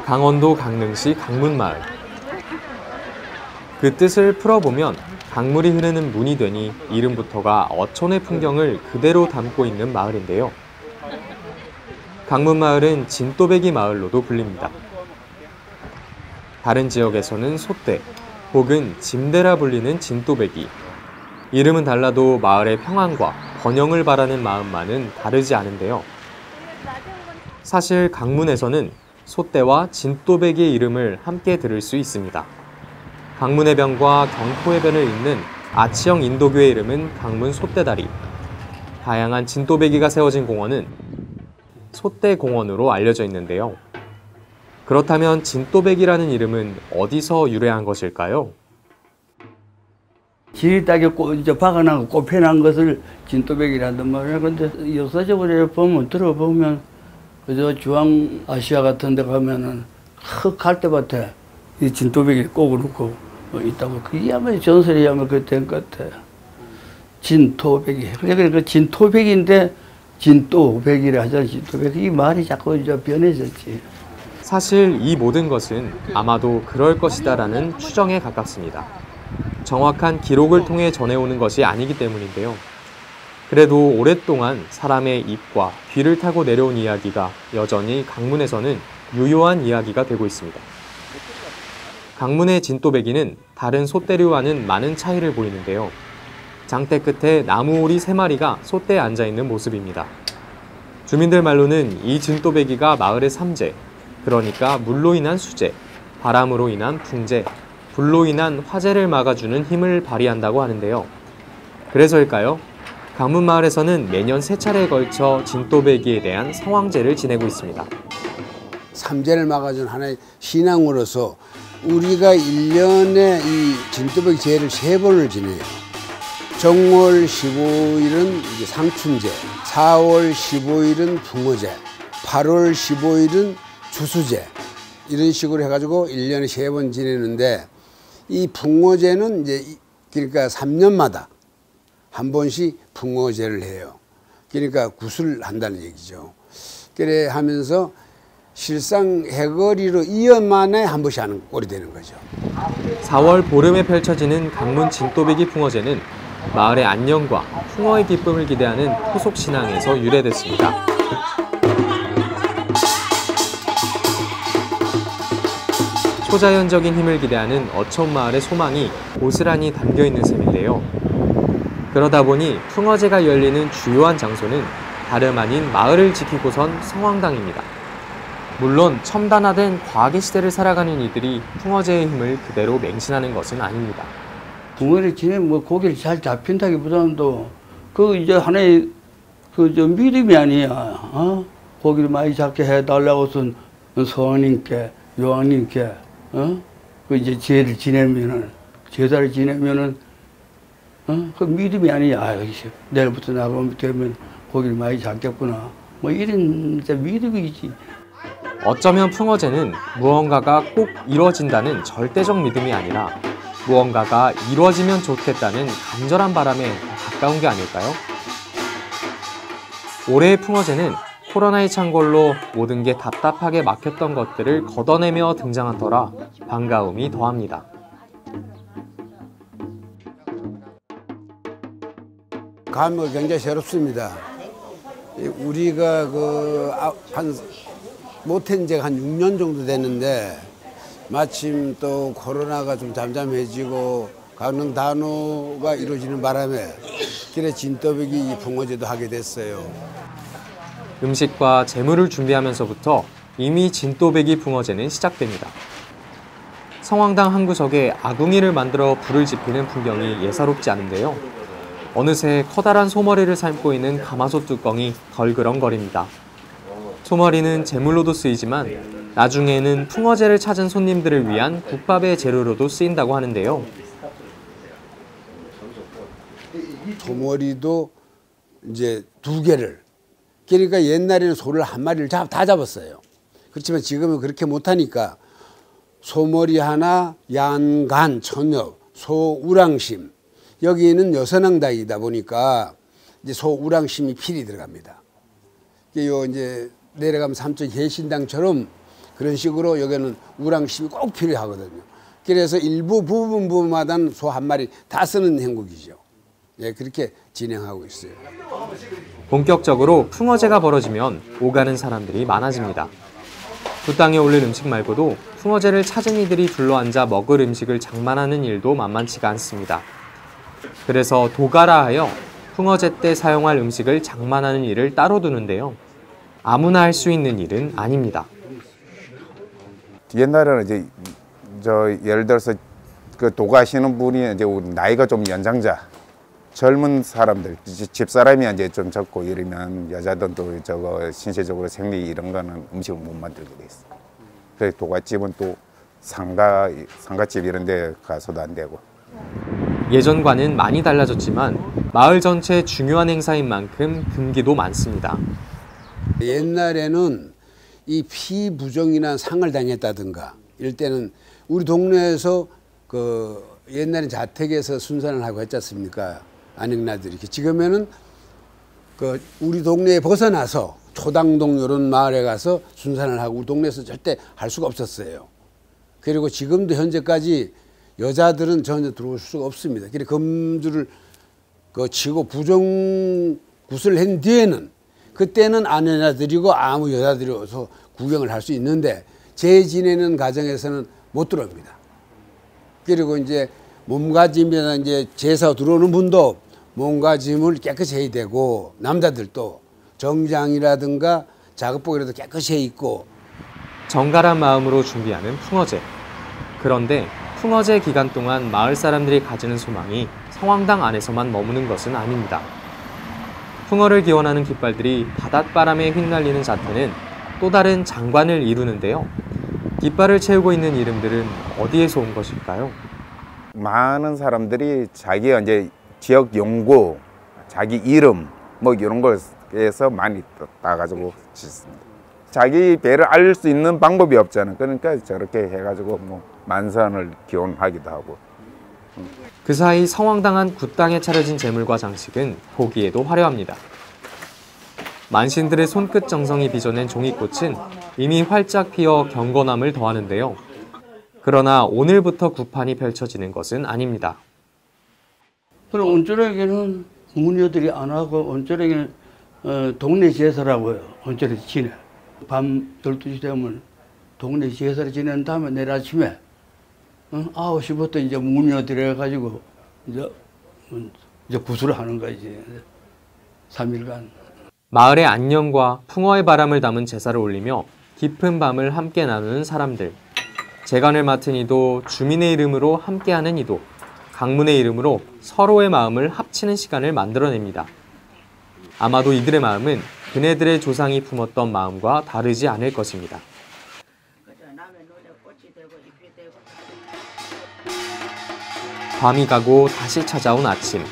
강원도 강릉시 강문마을. 그 뜻을 풀어보면 강물이 흐르는 문이 되니 이름부터가 어촌의 풍경을 그대로 담고 있는 마을인데요. 강문마을은 진또배기 마을로도 불립니다. 다른 지역에서는 소떼 혹은 짐대라 불리는 진또배기. 이름은 달라도 마을의 평안과 번영을 바라는 마음만은 다르지 않은데요. 사실 강문에서는 소떼와 진또배기의 이름을 함께 들을 수 있습니다. 강문해변과 경포해변을 잇는 아치형 인도교의 이름은 강문 소떼다리. 다양한 진또배기가 세워진 공원은 소떼공원으로 알려져 있는데요. 그렇다면 진또배기라는 이름은 어디서 유래한 것일까요? 진이 딱에 박아나고 꼽혀난 것을 진또배기라는 말이야. 근데 역사적으로 들어보면 그저 중앙아시아 같은 데 가면은 큰 갈대밭에 이 진또배기 꽂아놓고 있다고. 그게 아마 전설이 아마 그때인 것 같아. 진토배기. 그러니까 그 진토배기인데 진또배기를 하잖아. 진또배기. 이 말이 자꾸 이제 변해졌지. 사실 이 모든 것은 아마도 그럴 것이다라는 추정에 가깝습니다. 정확한 기록을 통해 전해오는 것이 아니기 때문인데요. 그래도 오랫동안 사람의 입과 귀를 타고 내려온 이야기가 여전히 강문에서는 유효한 이야기가 되고 있습니다. 강문의 진또배기는 다른 소떼류와는 많은 차이를 보이는데요. 장대 끝에 나무오리 3마리가 소떼에 앉아있는 모습입니다. 주민들 말로는 이 진또배기가 마을의 삼재, 그러니까 물로 인한 수재, 바람으로 인한 풍재, 불로 인한 화재를 막아주는 힘을 발휘한다고 하는데요. 그래서일까요? 강문마을에서는 매년 3차례에 걸쳐 진또배기에 대한 성황제를 지내고 있습니다. 삼재를 막아주는 하나의 신앙으로서 우리가 1년에 이 진또배기 제를 3번을 지내요. 정월 15일은 이제 상춘제, 4월 15일은 붕어제, 8월 15일은 주수제, 이런 식으로 해가지고 1년에 3번 지내는데, 이 붕어제는 이제 그러니까 3년마다 한 번씩 붕어제를 해요. 그러니까 굿을 한다는 얘기죠. 그래 하면서 실상 해거리로 2년 만에 한 번씩 하는 꼴이 되는 거죠. 4월 보름에 펼쳐지는 강문 진또배기 풍어제는 마을의 안녕과 풍어의 기쁨을 기대하는 토속 신앙에서 유래됐습니다. 초자연적인 힘을 기대하는 어촌마을의 소망이 고스란히 담겨있는 셈인데요. 그러다 보니 풍어제가 열리는 주요한 장소는 다름 아닌 마을을 지키고선 성황당입니다. 물론 첨단화된 과학의 시대를 살아가는 이들이 풍어제의 힘을 그대로 맹신하는 것은 아닙니다. 붕어를 지내면 뭐 고기를 잘 잡힌다기보다는 그 이제 하나의 믿음이 아니야. 고기를 많이 잡게 해달라고선 서왕님께, 요왕님께, 그 이제 제를 지내면은, 제사를 지내면은, 그 믿음이 아니야. 내일부터 나가면 되면 고기를 많이 잡겠구나. 뭐 이런 이제 믿음이지. 어쩌면 풍어제는 무언가가 꼭 이루어진다는 절대적 믿음이 아니라 무언가가 이루어지면 좋겠다는 간절한 바람에 가까운 게 아닐까요? 올해의 풍어제는 코로나의 창궐로 모든 게 답답하게 막혔던 것들을 걷어내며 등장한 터라 반가움이 더합니다. 감회가 굉장히 새롭습니다. 우리가 못한 지가 한 6년 정도 됐는데 마침 또 코로나가 좀 잠잠해지고 강릉 단오가 이루어지는 바람에 그래 진또배기 붕어제도 하게 됐어요. 음식과 재물을 준비하면서부터 이미 진또배기 붕어제는 시작됩니다. 성황당 한 구석에 아궁이를 만들어 불을 지피는 풍경이 예사롭지 않은데요. 어느새 커다란 소머리를 삶고 있는 가마솥 뚜껑이 덜그렁거립니다. 소머리는 제물로도 쓰이지만 나중에는 풍어제를 찾은 손님들을 위한 국밥의 재료로도 쓰인다고 하는데요. 소머리도 이제 2개를, 그러니까 옛날에는 소를 한 마리를 다 잡았어요. 그렇지만 지금은 그렇게 못하니까 소머리 하나, 양간, 천엽, 소우랑심, 여기는 여선왕당이다 보니까 이제 소우랑심이 필히 들어갑니다. 요 이제 내려가면 삼척 해신당처럼 그런 식으로 여기는 우랑심이 꼭 필요하거든요. 그래서 일부 부분마다는 소 한 마리 다 쓰는 행국이죠. 예, 그렇게 진행하고 있어요. 본격적으로 풍어제가 벌어지면 오가는 사람들이 많아집니다. 굿당에 올릴 음식 말고도 풍어제를 찾은 이들이 둘러앉아 먹을 음식을 장만하는 일도 만만치가 않습니다. 그래서 도가라 하여 풍어제 때 사용할 음식을 장만하는 일을 따로 두는데요. 아무나 할 수 있는 일은 아닙니다. 옛날에는 이제 예를 들어서 그 도가시는 분이 이제 나이가 좀 연장자, 젊은 사람들, 집사람이 이제 좀 적고 이러면 여자들도 저거 신체적으로 생리 이런 거는 음식을 못 만들게 돼 있어. 그래서 도가집은 또 상가집 이런 데 가서도 안 되고. 예전과는 많이 달라졌지만 마을 전체의 중요한 행사인 만큼 금기도 많습니다. 옛날에는 이 피부정이나 상을 당했다든가 이럴 때는 우리 동네에서 그 옛날에 자택에서 순산을 하고 했지 않습니까? 안역나들이. 지금에는 그 우리 동네에 벗어나서 초당동 이런 마을에 가서 순산을 하고 우리 동네에서 절대 할 수가 없었어요. 그리고 지금도 현재까지 여자들은 전혀 들어올 수가 없습니다. 그래서 검주를 치고 부정굿을 한 뒤에는 그때는 아내나들이고 아무 여자들이 와서 구경을 할 수 있는데 제 지내는 가정에서는 못 들어옵니다. 그리고 이제 몸가짐이나 이제 제사 들어오는 분도 몸가짐을 깨끗이 해야 되고 남자들도 정장이라든가 작업복이라도 깨끗이 해 입고 정갈한 마음으로 준비하는 풍어제. 그런데 풍어제 기간 동안 마을 사람들이 가지는 소망이 성황당 안에서만 머무는 것은 아닙니다. 풍어를 기원하는 깃발들이 바닷바람에 휘날리는 자태는 또 다른 장관을 이루는데요. 깃발을 채우고 있는 이름들은 어디에서 온 것일까요? 많은 사람들이 자기 이제 지역 용고, 자기 이름 뭐 이런 걸에서 많이 따가지고 짓습니다. 자기 배를 알 수 있는 방법이 없잖아요. 그러니까 저렇게 해가지고 뭐 만선을 기원하기도 하고. 그 사이 성황당한 굿당에 차려진 제물과 장식은 보기에도 화려합니다. 만신들의 손끝 정성이 빚어낸 종이꽃은 이미 활짝 피어 경건함을 더하는데요. 그러나 오늘부터 구판이 펼쳐지는 것은 아닙니다. 그럼 온절에게는 무녀들이 안 하고 온절에게는 동네 제사라고요. 온절에 지내. 밤 12시 되면 동네 제사를 지낸 다음에 내일 아침에 9시부터 이제 무녀들이 해가지고 이제 구슬을 하는 거지. 3일간. 마을의 안녕과 풍어의 바람을 담은 제사를 올리며 깊은 밤을 함께 나누는 사람들. 재간을 맡은 이도, 주민의 이름으로 함께하는 이도, 강문의 이름으로 서로의 마음을 합치는 시간을 만들어냅니다. 아마도 이들의 마음은 그네들의 조상이 품었던 마음과 다르지 않을 것입니다. 밤이 가고 다시 찾아온 아침.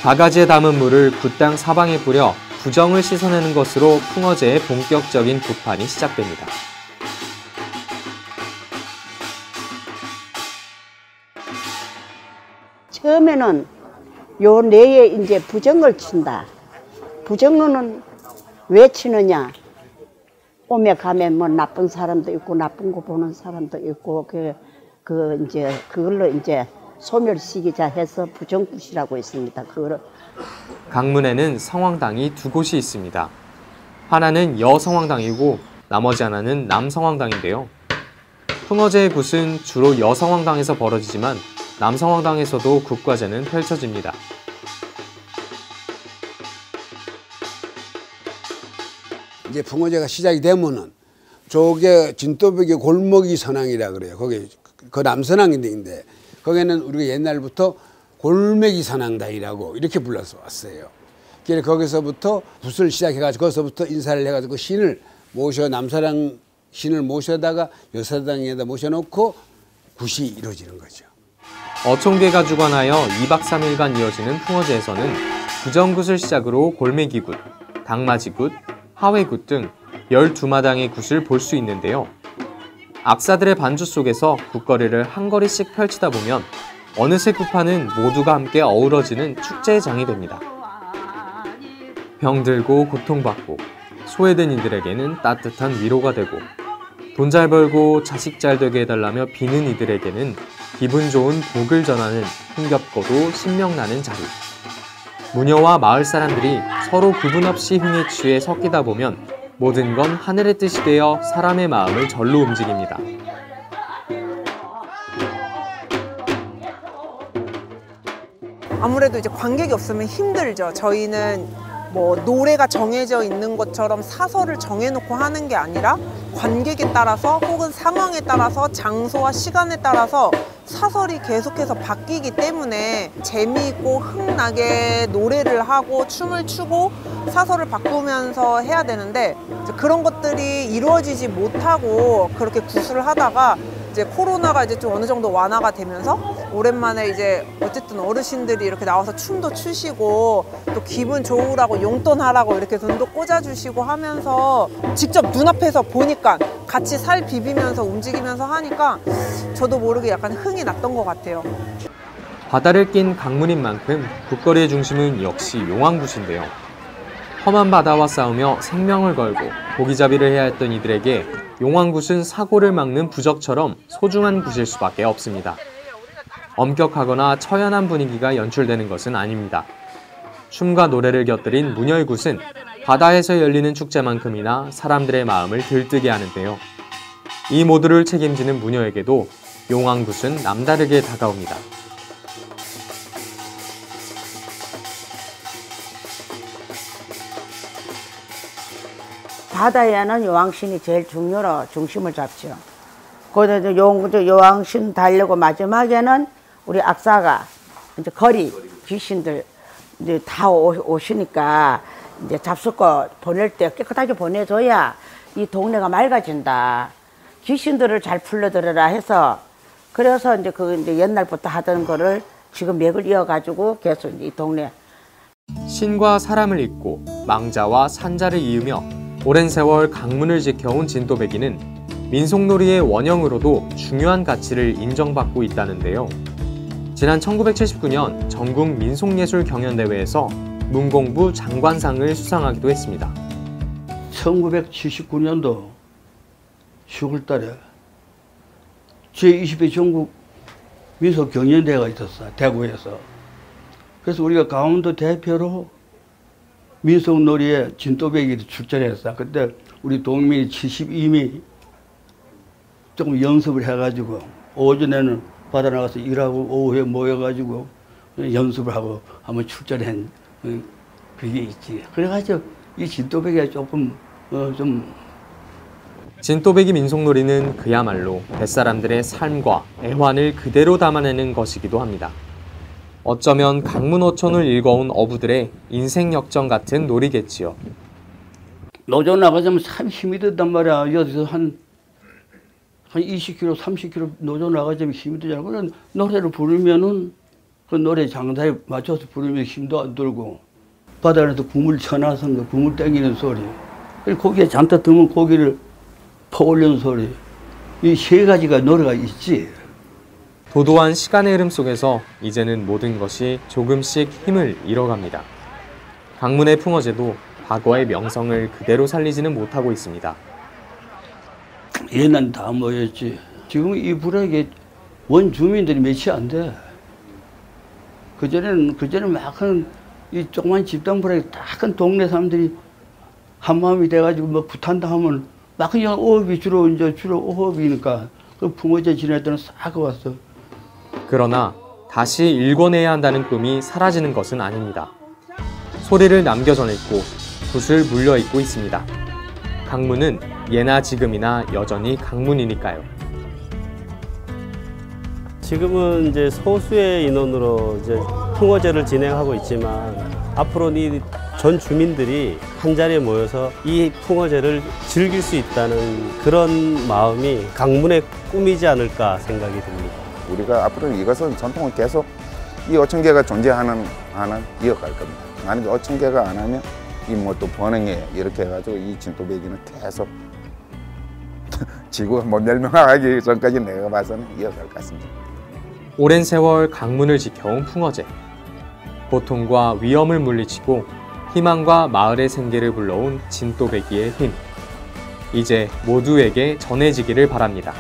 바가지에 담은 물을 굿당 사방에 뿌려 부정을 씻어내는 것으로 풍어제의 본격적인 구판이 시작됩니다. 처음에는 요 내에 이제 부정을 친다. 부정은 왜 치느냐? 오며 가며 뭐 나쁜 사람도 있고 나쁜 거 보는 사람도 있고 이제 그걸로 이제 소멸시키자 해서 부정굿이라고 있습니다. 그거를 강문에는 성황당이 두 곳이 있습니다. 하나는 여성황당이고 나머지 하나는 남성황당인데요. 풍어제의 굿은 주로 여성황당에서 벌어지지만 남성황당에서도 굿과제는 펼쳐집니다. 이제 풍어제가 시작이 되면은 저게 진또벽의 골목이 선왕이라 그래요. 거기 그 남선왕인데 거기는 우리가 옛날부터 골매기 선왕당이라고 이렇게 불러서 왔어요. 그래서 거기서부터 굿을 시작해가지고 거기서부터 인사를 해가지고 신을 모셔 남사랑 신을 모셔다가 여사당에다 모셔놓고 굿이 이루어지는 거죠. 어촌계가 주관하여 2박 3일간 이어지는 풍어제에서는 부정굿을 시작으로 골매기굿, 당맞이굿, 하회굿 등 12마당의 굿을 볼 수 있는데요. 악사들의 반주 속에서 굿거리를 한 거리씩 펼치다 보면 어느새 굿판은 모두가 함께 어우러지는 축제의 장이 됩니다. 병들고 고통받고 소외된 이들에게는 따뜻한 위로가 되고 돈 잘 벌고 자식 잘 되게 해달라며 비는 이들에게는 기분 좋은 복을 전하는 흥겹고도 신명나는 자리. 무녀와 마을 사람들이 서로 구분 없이 흥에 취해 섞이다 보면 모든 건 하늘의 뜻이 되어 사람의 마음을 절로 움직입니다. 아무래도 이제 관객이 없으면 힘들죠. 저희는 뭐 노래가 정해져 있는 것처럼 사설을 정해놓고 하는 게 아니라 관객에 따라서 혹은 상황에 따라서 장소와 시간에 따라서 사설이 계속해서 바뀌기 때문에 재미있고 흥나게 노래를 하고 춤을 추고 사설을 바꾸면서 해야 되는데 이제 그런 것들이 이루어지지 못하고 그렇게 구술을 하다가 이제 코로나가 이제 좀 어느 정도 완화가 되면서 오랜만에 이제 어쨌든 어르신들이 이렇게 나와서 춤도 추시고 또 기분 좋으라고 용돈 하라고 이렇게 돈도 꽂아주시고 하면서 직접 눈앞에서 보니까 같이 살 비비면서 움직이면서 하니까 저도 모르게 약간 흥이 났던 것 같아요. 바다를 낀 강문인 만큼 국거리의 중심은 역시 용왕굿인데요. 험한 바다와 싸우며 생명을 걸고 고기잡이를 해야 했던 이들에게 용왕굿은 사고를 막는 부적처럼 소중한 굿일 수밖에 없습니다. 엄격하거나 처연한 분위기가 연출되는 것은 아닙니다. 춤과 노래를 곁들인 무녀의 굿은 바다에서 열리는 축제만큼이나 사람들의 마음을 들뜨게 하는데요. 이 모두를 책임지는 무녀에게도 용왕굿은 남다르게 다가옵니다. 바다에는 요왕신이 제일 중심을 잡죠. 거기서 요왕신 달려고 마지막에는 우리 악사가 이제 거리 귀신들 이제 다 오시니까 이제 잡숫고 보낼 때 깨끗하게 보내줘야 이 동네가 맑아진다. 귀신들을 잘 풀러들여라 해서 그래서 이제 그 이제 옛날부터 하던 거를 지금 맥을 이어가지고 계속 이 동네 신과 사람을 잇고 망자와 산자를 이으며 오랜 세월 강문을 지켜온 진또배기는 민속놀이의 원형으로도 중요한 가치를 인정받고 있다는데요. 지난 1979년 전국 민속예술 경연대회에서 문공부 장관상을 수상하기도 했습니다. 1979년도 10월 달에 제20회 전국 민속 경연대회가 있었어, 대구에서. 그래서 우리가 강원도 대표로 민속놀이에 진또배기를 출전했어. 그때 우리 동민이 72미 조금 연습을 해가지고 오전에는 바다 나가서 일하고 오후에 모여가지고 연습을 하고 한번 출전한 그게 있지. 그래가지고 이 진또배기가 조금 진또배기 민속놀이는 그야말로 뱃사람들의 삶과 애환을 그대로 담아내는 것이기도 합니다. 어쩌면 강문어촌을 일궈온 어부들의 인생 역전 같은 놀이겠지요. 노조 나가자면 참 힘이 든단 말이야. 여기서 한 20km, 30km 노조 나가자면 힘이 들잖아. 그런 노래를 부르면은 그 노래 장사에 맞춰서 부르면 힘도 안 들고 바다에서 구물 쳐놔서 구물 땡기는 소리. 고기에 잔뜩 드면 고기를 퍼올리는 소리. 이 세 가지가 노래가 있지. 도도한 시간의 흐름 속에서 이제는 모든 것이 조금씩 힘을 잃어갑니다. 강문의 풍어제도 과거의 명성을 그대로 살리지는 못하고 있습니다. 옛날엔 다 모였지. 지금 이 부락에 원주민들이 몇이 안 돼. 그전에는 막 이 조그만 집단 부락에 다 큰 동네 사람들이 한마음이 돼가지고 뭐 부탄다 하면 막 그냥 어업이 주로 어업이니까 그 풍어제 지낼 때는 싹 왔어. 그러나 다시 일궈내야 한다는 꿈이 사라지는 것은 아닙니다. 소리를 남겨 전했고 굿을 물려잇고 있습니다. 강문은 예나 지금이나 여전히 강문이니까요. 지금은 이제 소수의 인원으로 이제 풍어제를 진행하고 있지만 앞으로는 이 전 주민들이 한 자리에 모여서 이 풍어제를 즐길 수 있다는 그런 마음이 강문의 꿈이지 않을까 생각이 듭니다. 우리가 앞으로 이것은 전통을 계속 이 어촌계가 존재하는 한은 이어갈 겁니다. 만약에 어촌계가 안 하면 이 뭐 또 번영에 이렇게 해가지고 이 진또배기는 계속 지구가 못 멸망하기 전까지 내가 봐서는 이어갈 것 같습니다. 오랜 세월 강문을 지켜온 풍어제. 고통과 위험을 물리치고 희망과 마을의 생계를 불러온 진또배기의 힘. 이제 모두에게 전해지기를 바랍니다.